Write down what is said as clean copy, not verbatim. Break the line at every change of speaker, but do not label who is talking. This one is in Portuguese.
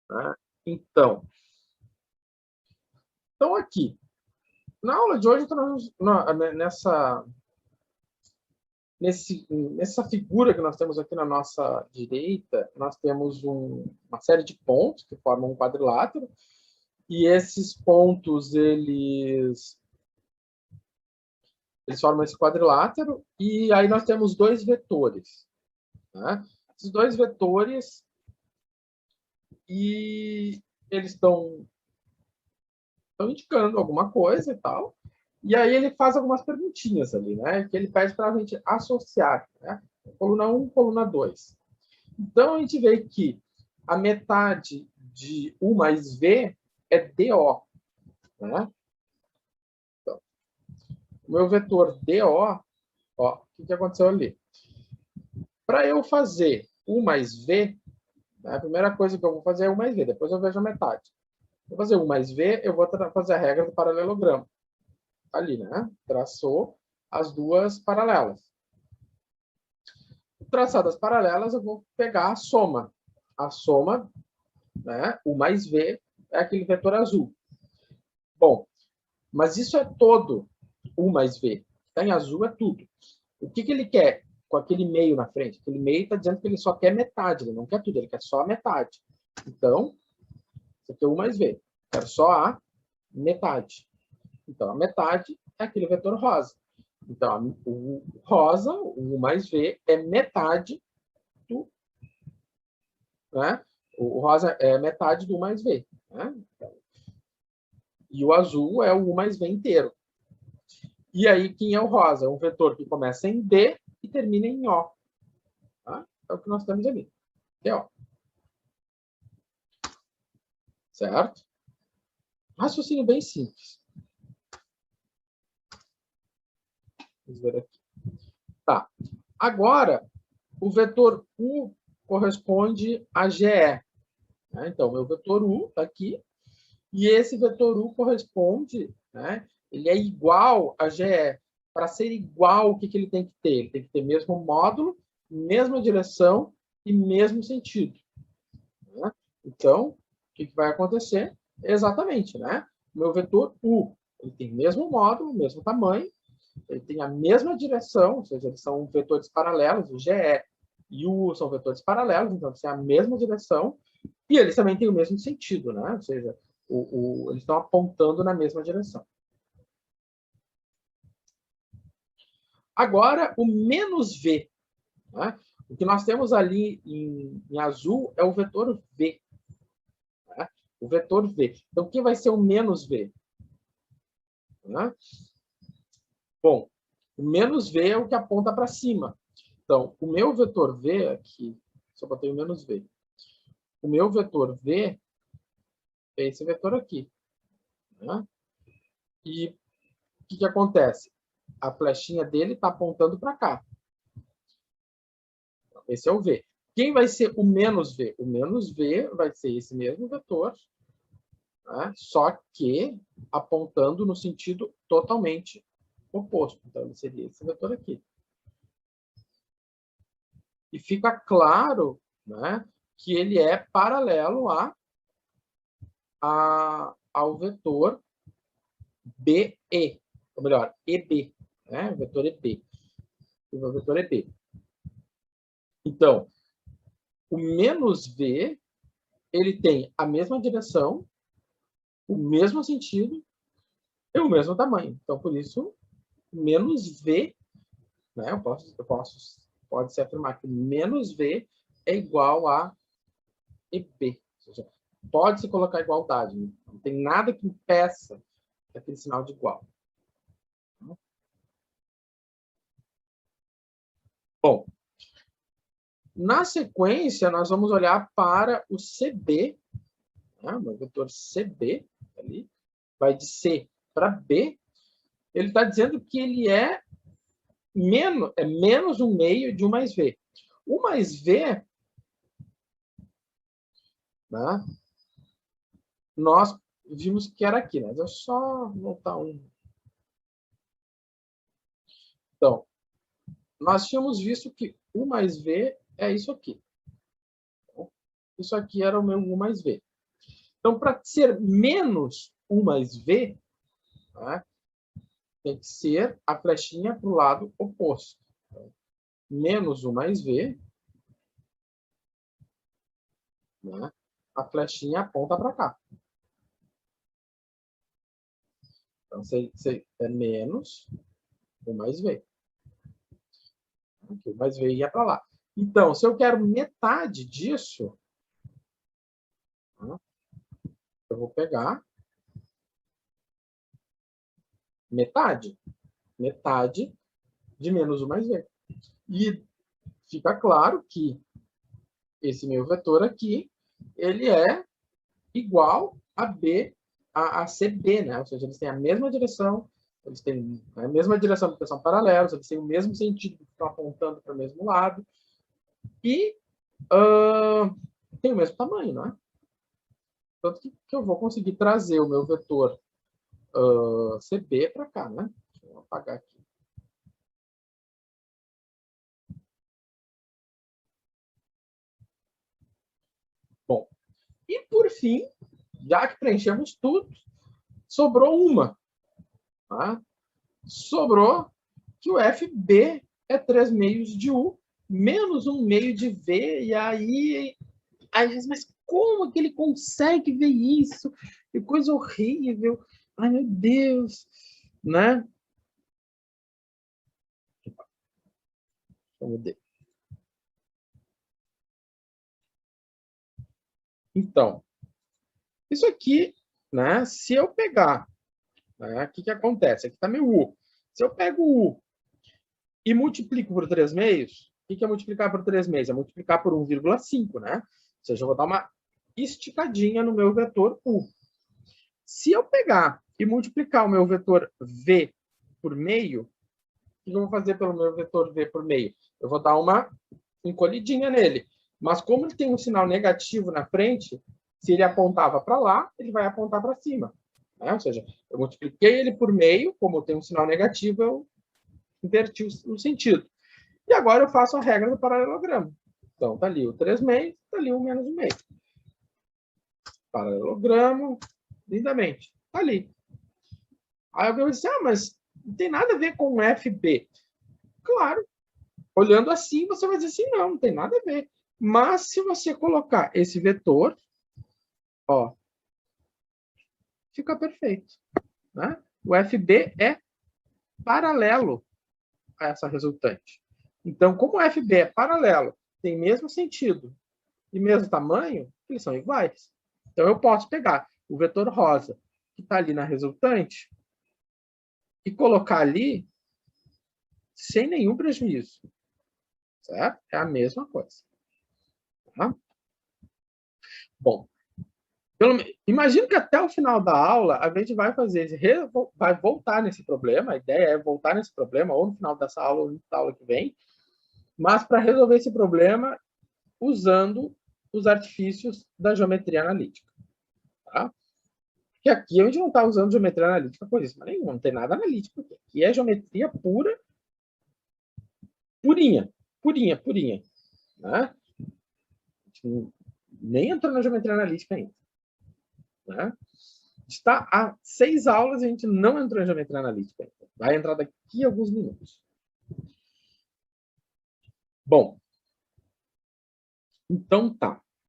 Né? Então, aqui, na aula de hoje, nessa figura que nós temos aqui na nossa direita, nós temos uma série de pontos que formam um quadrilátero, e esses pontos, eles formam esse quadrilátero, e aí nós temos dois vetores. Né? Esses dois vetores, e eles estão indicando alguma coisa e tal, e aí ele faz algumas perguntinhas ali, né? Que ele pede para a gente associar, né? Coluna 1, coluna 2. Então, a gente vê que a metade de U mais V é DO. Né? Então, o meu vetor DO, ó, o que aconteceu ali? Para eu fazer U mais V, né, a primeira coisa que eu vou fazer é U mais V, depois eu vejo a metade. Vou fazer U mais V, eu vou fazer a regra do paralelogramo. Ali, né? Traçou as duas paralelas. Traçadas as paralelas, eu vou pegar a soma. A soma, né? U mais V é aquele vetor azul. Bom, mas isso é todo U mais V. Está em azul é tudo. O que ele quer com aquele meio na frente? Aquele meio está dizendo que ele só quer metade, ele não quer tudo, ele quer só a metade. Então, isso aqui é U mais V. Quero só a metade. Então, a metade é aquele vetor rosa. Então, o rosa, o U mais V, é metade do... Né? O rosa é metade do U mais V. Né? E o azul é o U mais V inteiro. E aí, quem é o rosa? É um vetor que começa em D e termina em O. Tá? É o que nós temos ali. É O. Certo? Raciocínio bem simples. Vamos ver aqui. Tá. Agora, o vetor U corresponde a GE. Né? Então, meu vetor U está aqui. E esse vetor U corresponde, né? Ele é igual a GE. Para ser igual, o que ele tem que ter? Ele tem que ter mesmo módulo, mesma direção e mesmo sentido. Né? Então, o que vai acontecer? Exatamente, né? O meu vetor U, ele tem o mesmo módulo, o mesmo tamanho, ele tem a mesma direção, ou seja, eles são vetores paralelos, o GE e o U são vetores paralelos, então eles têm a mesma direção, e eles também têm o mesmo sentido, né? Ou seja, eles estão apontando na mesma direção. Agora, o menos V. Né? O que nós temos ali em azul é o vetor V. Né? O vetor V. Então, o que vai ser o menos V? Né? Bom, o menos V é o que aponta para cima. Então, o meu vetor V aqui, só botei o menos V. O meu vetor V é esse vetor aqui. Né? E o que acontece? A flechinha dele está apontando para cá. Esse é o V. Quem vai ser o menos V? O menos V vai ser esse mesmo vetor, né? Só que apontando no sentido totalmente oposto. Então, ele seria esse vetor aqui. E fica claro, né, que ele é paralelo ao vetor BE, ou melhor, EB, né? O vetor EB. O vetor EB. Então, o menos V, ele tem a mesma direção, o mesmo sentido e o mesmo tamanho. Então, por isso, menos V, né? Pode se afirmar que menos V é igual a EB. Ou seja, pode-se colocar igualdade. Não tem nada que impeça aquele sinal de igual. Bom, na sequência, nós vamos olhar para o CB, né? O vetor CB, ali, vai de C para B. Ele está dizendo que ele é menos um meio de U mais V. U mais V, né? Nós vimos que era aqui, né? Deixa eu só voltar um. Então, nós tínhamos visto que U mais V é isso aqui. Isso aqui era o meu U mais V. Então, para ser menos U mais V, né, tem que ser a flechinha para o lado oposto. Então, menos U mais V, né, a flechinha aponta para cá. Então, é menos U mais V. Aqui, U mais V ia para lá. Então, se eu quero metade disso, né, eu vou pegar metade de menos U mais V. E fica claro que esse meu vetor aqui, ele é igual a B, a CB, né? Ou seja, eles têm a mesma direção, eles têm a mesma direção porque são paralelos, eles têm o mesmo sentido, estão apontando para o mesmo lado, e tem o mesmo tamanho, não é? Tanto que eu vou conseguir trazer o meu vetor CB para cá, né? Deixa eu apagar aqui. Bom, e por fim, já que preenchemos tudo, sobrou uma. Tá? Sobrou que o FB é 3 meios de U menos 1 meio de V, e aí mas como que ele consegue ver isso? Que coisa horrível. Ai, meu Deus. Né? Então, isso aqui, né? Se eu pegar, né, o que acontece? Aqui está meu U. Se eu pego o U e multiplico por 3 meios, o que é multiplicar por 3 meios? É multiplicar por 1,5, né? Ou seja, eu vou dar uma esticadinha no meu vetor U. Se eu pegar e multiplicar o meu vetor V por meio, o que eu vou fazer pelo meu vetor V por meio? Eu vou dar uma encolhidinha nele. Mas como ele tem um sinal negativo na frente, se ele apontava para lá, ele vai apontar para cima. Né? Ou seja, eu multipliquei ele por meio, como tem um sinal negativo, eu inverti o sentido. E agora eu faço a regra do paralelogramo. Então, está ali o 3 meios, está ali o menos 1 meio. Paralelogramo, lindamente. Está ali. Aí alguém vai dizer, mas não tem nada a ver com FB. Claro, olhando assim, você vai dizer assim, não tem nada a ver. Mas se você colocar esse vetor, ó, fica perfeito. Né? O FB é paralelo a essa resultante. Então, como o FB é paralelo, tem mesmo sentido e mesmo tamanho, eles são iguais. Então, eu posso pegar o vetor rosa, que está ali na resultante, e colocar ali sem nenhum prejuízo. Certo? É a mesma coisa. Tá? Bom, imagino que até o final da aula a gente vai vai voltar nesse problema. A ideia é voltar nesse problema, ou no final dessa aula, ou na aula que vem, mas para resolver esse problema usando os artifícios da geometria analítica. Tá? Porque aqui a gente não está usando geometria analítica por isso, mas nenhuma, não tem nada analítico aqui. Aqui é geometria pura, purinha, purinha. Né? Nem entrou na geometria analítica ainda. Né? Está há 6 aulas e a gente não entrou em geometria analítica ainda. Vai entrar daqui a alguns minutos. Bom, então tá.